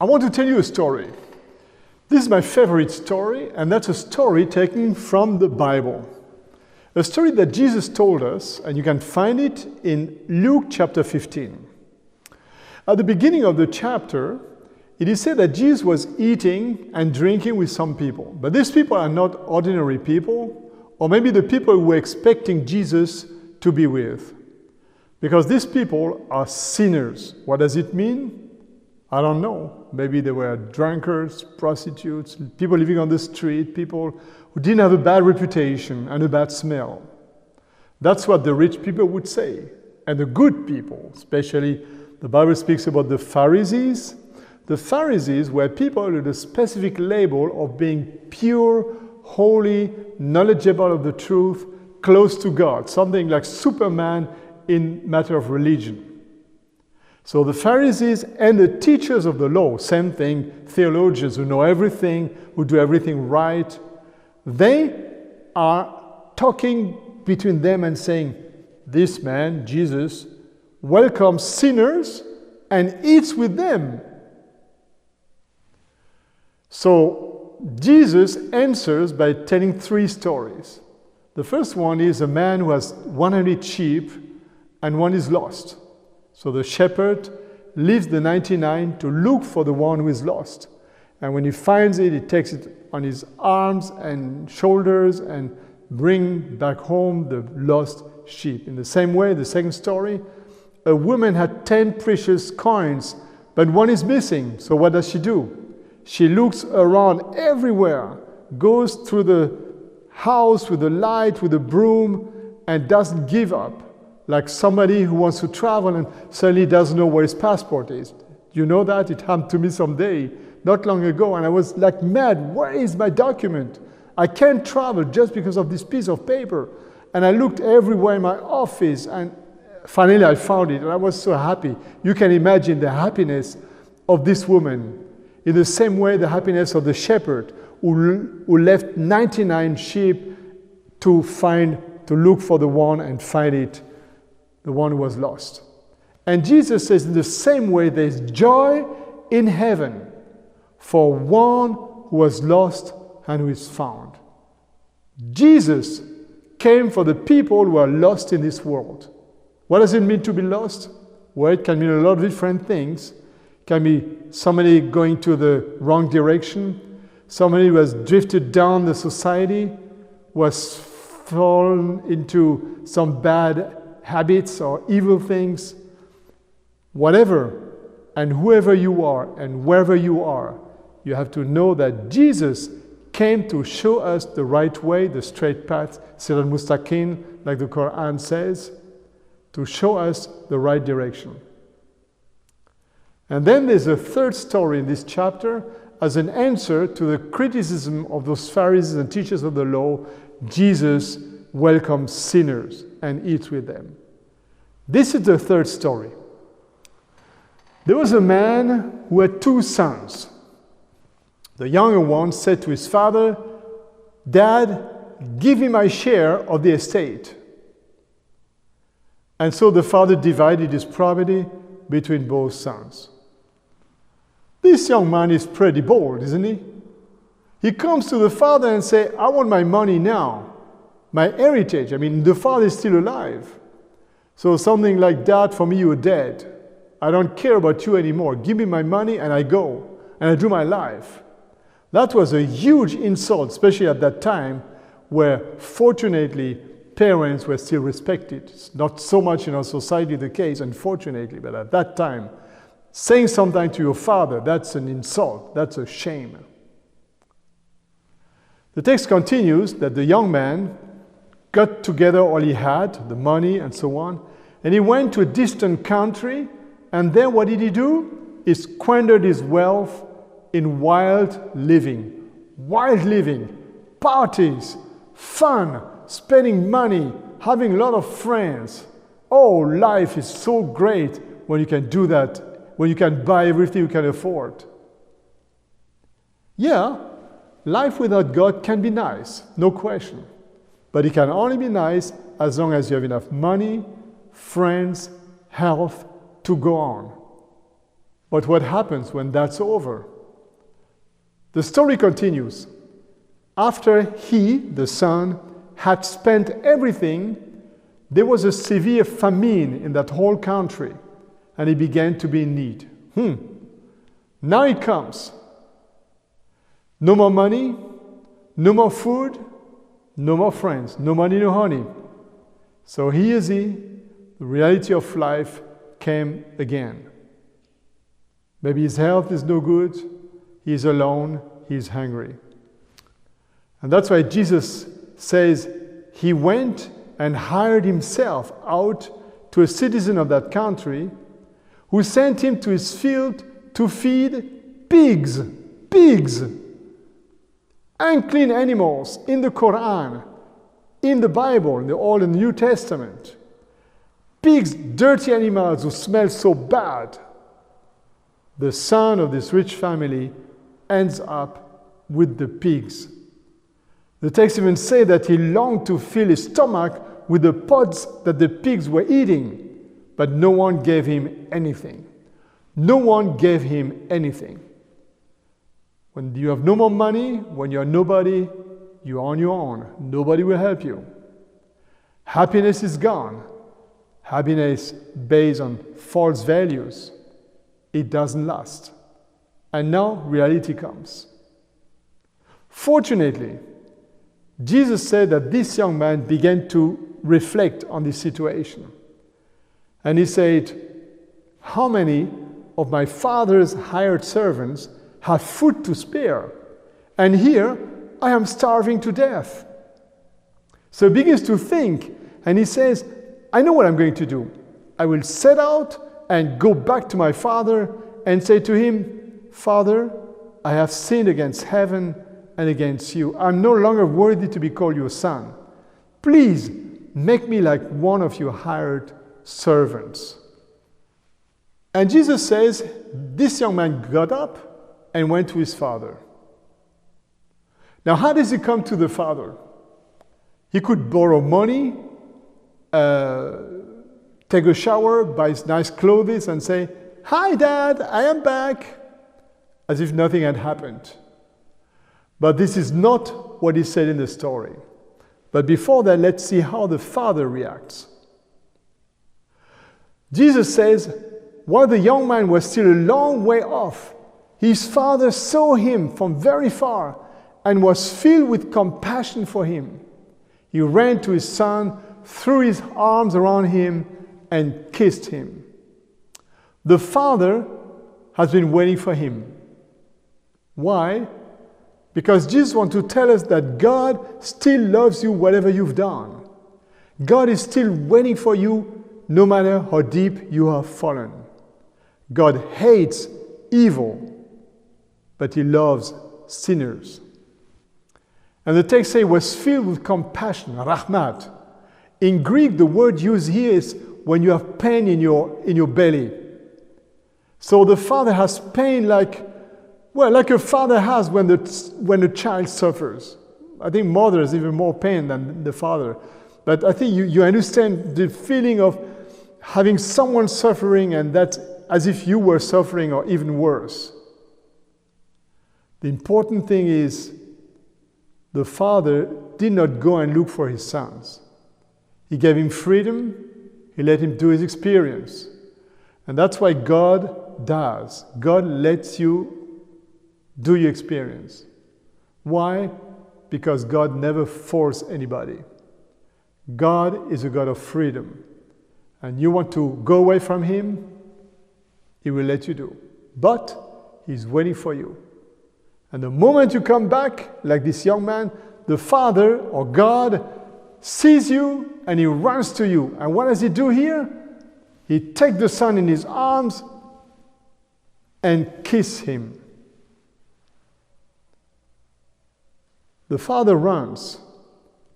I want to tell you a story. This is my favorite story, and that's a story taken from the Bible. A story that Jesus told us, and you can find it in Luke chapter 15. At the beginning of the chapter, it is said that Jesus was eating and drinking with some people. But these people are not ordinary people, or maybe the people who were expecting Jesus to be with. Because these people are sinners. What does it mean? I don't know. Maybe they were drunkards, prostitutes, people living on the street, people who didn't have a bad reputation and a bad smell. That's what the rich people would say. And the good people, especially, the Bible speaks about the Pharisees. The Pharisees were people with a specific label of being pure, holy, knowledgeable of the truth, close to God, something like Superman in matter of religion. So the Pharisees and the teachers of the law, same thing, theologians who know everything, who do everything right, they are talking between them and saying, this man, Jesus, welcomes sinners and eats with them. So Jesus answers by telling three stories. The first one is a man who has 100 sheep and one is lost. So the shepherd leaves the 99 to look for the one who is lost. And when he finds it, he takes it on his arms and shoulders and brings back home the lost sheep. In the same way, the second story, a woman had 10 precious coins, but one is missing. So what does she do? She looks around everywhere, goes through the house with a light, with a broom, and doesn't give up. Like somebody who wants to travel and suddenly doesn't know where his passport is. You know that? It happened to me someday, not long ago, and I was like mad. Where is my document? I can't travel just because of this piece of paper. And I looked everywhere in my office, and finally I found it, and I was so happy. You can imagine the happiness of this woman. In the same way, the happiness of the shepherd who left 99 sheep to look for the one and find it, the one who was lost. And Jesus says in the same way, there's joy in heaven for one who was lost and who is found. Jesus came for the people who are lost in this world. What does it mean to be lost? Well, it can mean a lot of different things. It can be somebody going to the wrong direction, somebody who has drifted down the society, who has fallen into some bad habits or evil things. Whatever and whoever you are and wherever you are, you have to know that Jesus came to show us the right way, the straight path, Sirat Mustaqim, like the Quran says, to show us the right direction. And then there's a third story in this chapter as an answer to the criticism of those Pharisees and teachers of the law. Jesus welcomes sinners and eats with them. This is the third story. There was a man who had 2 sons. The younger one said to his father, "Dad, give me my share of the estate." And so the father divided his property between both sons. This young man is pretty bold, isn't he? He comes to the father and says, "I want my money now, my heritage." I mean, the father is still alive. So something like, "Dad, for me, you're dead. I don't care about you anymore. Give me my money and I go, and I do my life." That was a huge insult, especially at that time where, fortunately, parents were still respected. It's not so much in our society the case, unfortunately, but at that time, saying something to your father, that's an insult, that's a shame. The text continues that the young man got together all he had, the money and so on, and he went to a distant country, and then what did he do? He squandered his wealth in wild living, parties, fun, spending money, having a lot of friends. Oh, life is so great when you can do that, when you can buy everything you can afford. Yeah, life without God can be nice, no question. But it can only be nice as long as you have enough money, friends, health to go on. But what happens when that's over? The story continues. After he, the son, had spent everything, there was a severe famine in that whole country, and he began to be in need. Now it comes. No more money, no more food, no more friends, no money, no honey. So here's the reality of life came again. Maybe his health is no good, he's alone, he's hungry. And that's why Jesus says he went and hired himself out to a citizen of that country who sent him to his field to feed pigs. Unclean animals in the Quran, in the Bible, in the Old and New Testament. Pigs, dirty animals who smell so bad. The son of this rich family ends up with the pigs. The text even says that he longed to fill his stomach with the pods that the pigs were eating, but no one gave him anything. No one gave him anything. When you have no more money, when you're nobody, you're on your own. Nobody will help you. Happiness is gone. Happiness based on false values. It doesn't last. And now reality comes. Fortunately, Jesus said that this young man began to reflect on this situation. And he said, how many of my father's hired servants have food to spare? And here I am starving to death. So he begins to think, and he says, I know what I'm going to do. I will set out and go back to my father and say to him, Father, I have sinned against heaven and against you. I'm no longer worthy to be called your son. Please make me like one of your hired servants. And Jesus says, this young man got up and went to his father. Now, how does he come to the father? He could borrow money, take a shower, buy nice clothes, and say, hi, Dad, I am back, as if nothing had happened. But this is not what he said in the story. But before that, let's see how the father reacts. Jesus says, while the young man was still a long way off, his father saw him from very far and was filled with compassion for him. He ran to his son, threw his arms around him, and kissed him. The father has been waiting for him. Why? Because Jesus wants to tell us that God still loves you whatever you've done. God is still waiting for you no matter how deep you have fallen. God hates evil, but he loves sinners. And the text says he was filled with compassion, rahmat. In Greek, the word used here is when you have pain in your belly. So the father has pain like a father has when a child suffers. I think mother has even more pain than the father. But I think you understand the feeling of having someone suffering, and that's as if you were suffering, or even worse. The important thing is the father did not go and look for his sons. He gave him freedom. He let him do his experience. And that's why God does. God lets you do your experience. Why? Because God never forces anybody. God is a God of freedom. And you want to go away from him, he will let you do. But he's waiting for you. And the moment you come back, like this young man, the Father or God sees you and he runs to you. And what does he do here? He takes the son in his arms and kisses him. The father runs.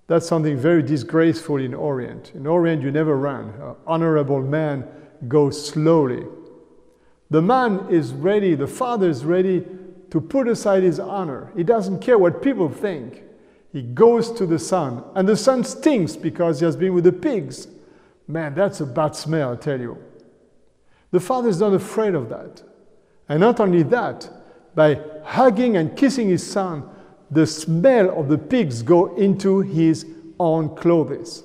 That's something very disgraceful in Orient. In Orient, you never run. An honorable man goes slowly. The man is ready, the father is ready to put aside his honor. He doesn't care what people think. He goes to the son, and the son stinks because he has been with the pigs. Man, that's a bad smell, I tell you. The father is not afraid of that. And not only that, by hugging and kissing his son, the smell of the pigs go into his own clothes.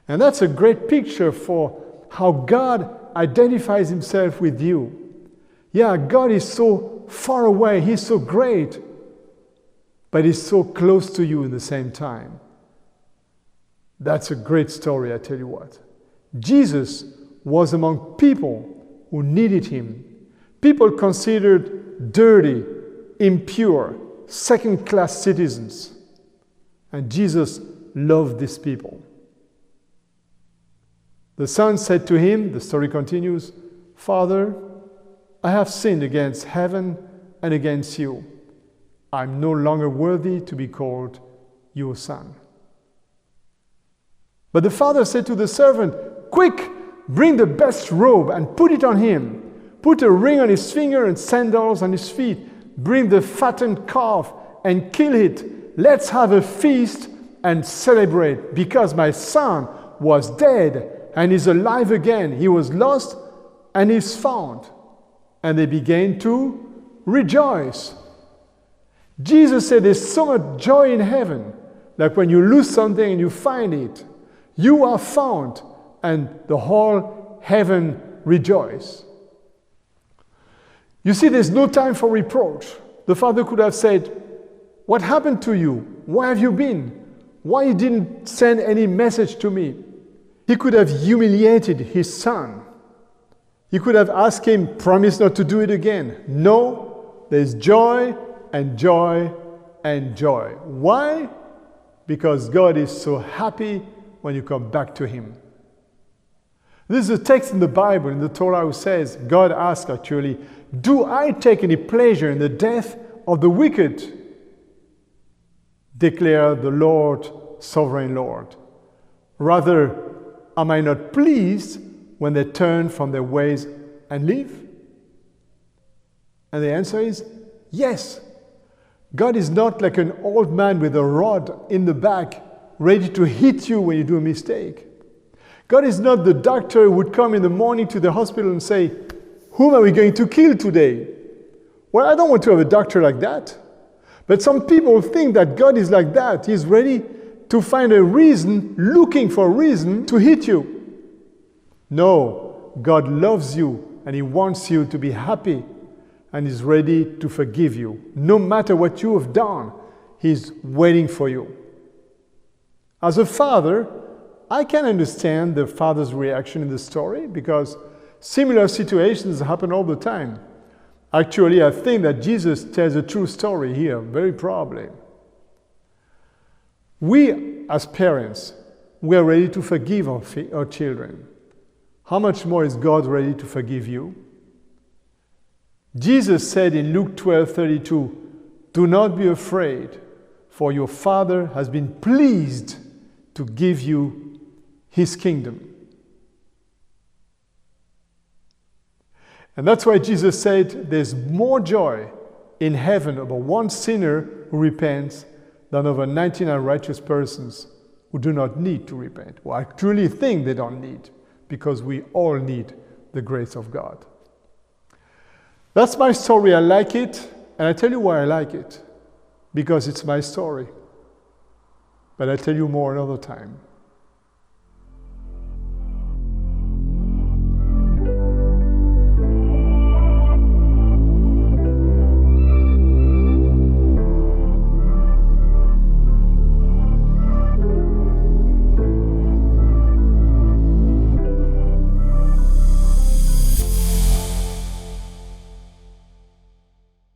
And that's a great picture for how God identifies himself with you. Yeah, God is so far away, he's so great, but he's so close to you in the same time. That's a great story, I tell you what. Jesus was among people who needed him. People considered dirty, impure, second-class citizens. And Jesus loved these people. The son said to him, the story continues, "Father, I have sinned against heaven and against you. I'm no longer worthy to be called your son." But the father said to the servant, "Quick, bring the best robe and put it on him. Put a ring on his finger and sandals on his feet. Bring the fattened calf and kill it. Let's have a feast and celebrate, because my son was dead and is alive again. He was lost and is found." And they began to rejoice. Jesus said there's so much joy in heaven, like when you lose something and you find it. You are found, and the whole heaven rejoice. You see, there's no time for reproach. The father could have said, "What happened to you? Where have you been? Why you didn't send any message to me?" He could have humiliated his son. He could have asked him, "Promise not to do it again." No, there's joy and joy and joy. Why? Because God is so happy when you come back to him. This is a text in the Bible, in the Torah, who says, God asks actually, "Do I take any pleasure in the death of the wicked?" Declare the Lord, sovereign Lord. "Rather, am I not pleased when they turn from their ways and live?" And the answer is yes. God is not like an old man with a rod in the back, ready to hit you when you do a mistake. God is not the doctor who would come in the morning to the hospital and say, "Whom are we going to kill today?" Well, I don't want to have a doctor like that. But some people think that God is like that. He's ready to find a reason, looking for a reason to hit you. No, God loves you and he wants you to be happy and is ready to forgive you. No matter what you have done, he's waiting for you. As a father, I can understand the father's reaction in the story because similar situations happen all the time. Actually, I think that Jesus tells a true story here, very probably. We, as parents, we are ready to forgive our children. How much more is God ready to forgive you? Jesus said in Luke 12:32, "Do not be afraid, for your Father has been pleased to give you his kingdom." And that's why Jesus said there's more joy in heaven over one sinner who repents than over 99 righteous persons who do not need to repent. Well, I truly think they don't need, because we all need the grace of God. That's my story. I like it, and I tell you why I like it. Because it's my story. But I'll tell you more another time.